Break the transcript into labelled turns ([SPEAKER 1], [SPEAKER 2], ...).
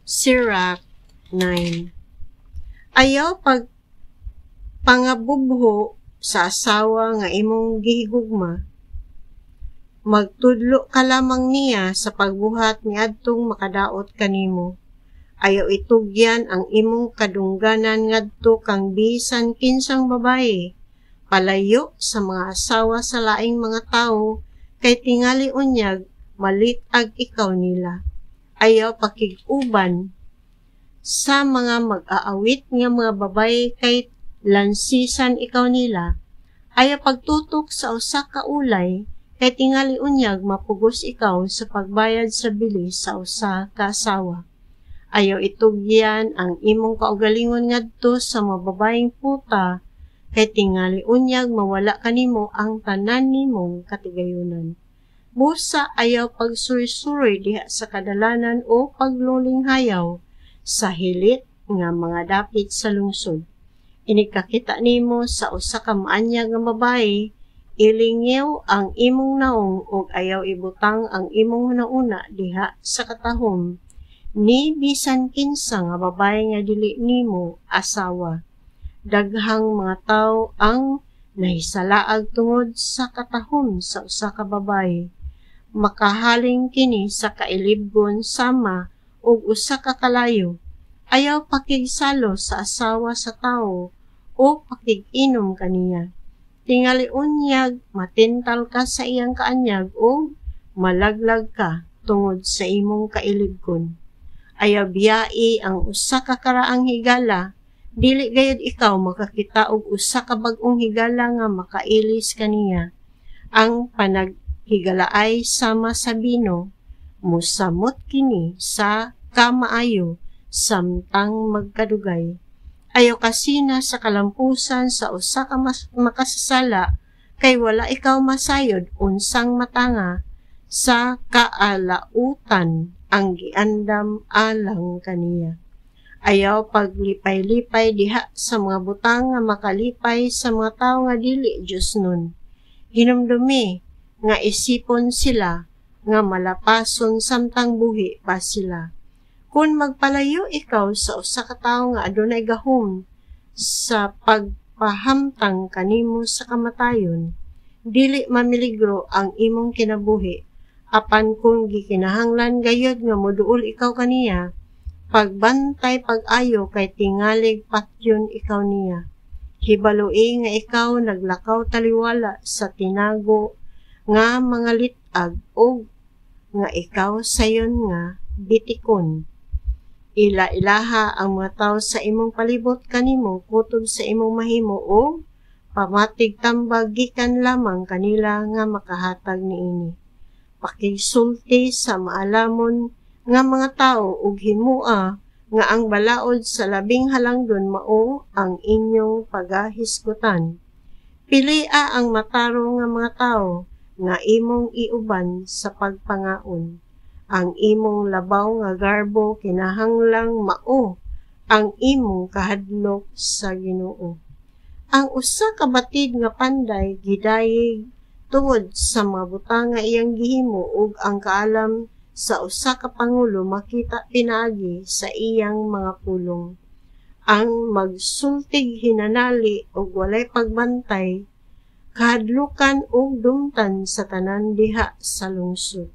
[SPEAKER 1] Sirach 9. Ayaw pag pangabubho sa asawa nga imong gihigugma, magtudlo ka lamang niya sa pagbuhat ni adtong makadaot kanimo. Ayaw itugyan ang imong kadungganan ngadto kang bisan kinsang babae, palayo sa mga asawa sa laing mga tawo, kay tingali unyag malitag ikaw nila. Ayaw pakig-uban sa mga mag-aawit nga mga babae kay lansisan ikaw nila. Ayaw pagtutok sa usa ka ulay kay tingali unyag mapugos ikaw sa pagbayad sa bilis sa usa ka asawa. Ayaw itugyan ang imong kaugalingon ngadto sa mga babaeng puta kay tingali unyag mawala kanimo ang tanan nimong katigayunan. Busa ayaw pagsuri-suri diha sa kadalanan o pagluling hayaw sa hilit nga mga dapit sa lungsod. Inikakita nimo sa usa ka maanyag nga babae, ilingyaw ang imong naong ug ayaw ibutang ang imong nauna diha sa katahom ni bisan kinsa nga babae nga dili nimo asawa. Daghang mga tawo ang nahisalaag tungod sa katahom sa usa ka babae. Makahaling kini sa kailibgon sama ug usa ka kalayo. Ayaw pakigsalo sa asawa sa tawo o pakig-inom kaniya. Tingali unyag matintal ka sa iyang kaanyag o malaglag ka tungod sa imong kailibgon. Ayaw biyai ang usa ka karaang higala, dili gayud ikaw makakita og usa ka bag-ong higala nga makailis kaniya. Ang higalaay sama sa bino, musamot kini sa kamaayo, samtang magkadugay. Ayaw kasina sa kalampusan sa usa ka makasasala, kay wala ikaw masayod unsang matanga, sa kaalautan ang giandam alang kaniya. Ayaw paglipay-lipay diha sa mga butang nga makalipay sa mga tawo nga dili Diyos nun. Hinumdumi nga isipon sila, nga malapason samtang buhi pa sila. Kung magpalayo ikaw sa usa ka tawo nga adunay gahom sa pagpahamtang kanimo sa kamatayon, dili mamiligro ang imong kinabuhi, apan kung gikinahanglan gayud nga moduol ikaw kaniya, pagbantay pag-ayo kay tingalig patyon ikaw niya. Hibaloi nga ikaw naglakaw taliwala sa tinago nga mga litag o nga ikaw sayon nga bitikon. Ila-ilaha ang mga tawo sa imong palibot kanimo kutob sa imong mahimo o pamatig tambag gikan lamang kanila nga makahatag niini. Pakigsulti sa maalamon nga mga tawo ug himua nga ang balaod sa labing halangdon mao ang inyong pagahisgutan. Pilia ang mataro nga mga tawo nga imong iuban sa pagpangaon. Ang imong labaw nga garbo kinahanglang mao ang imong kahadlok sa Ginoo. Ang usa ka batid nga panday gidayeg tungod sa mga butang nga iyang gihimo ug ang kaalam sa usa ka pangulo makita pinaagi sa iyang mga pulong. Ang magsultig hinanali ug walay pagbantay, kahadlukan ug dumtan sa tanan diha sa lungsod.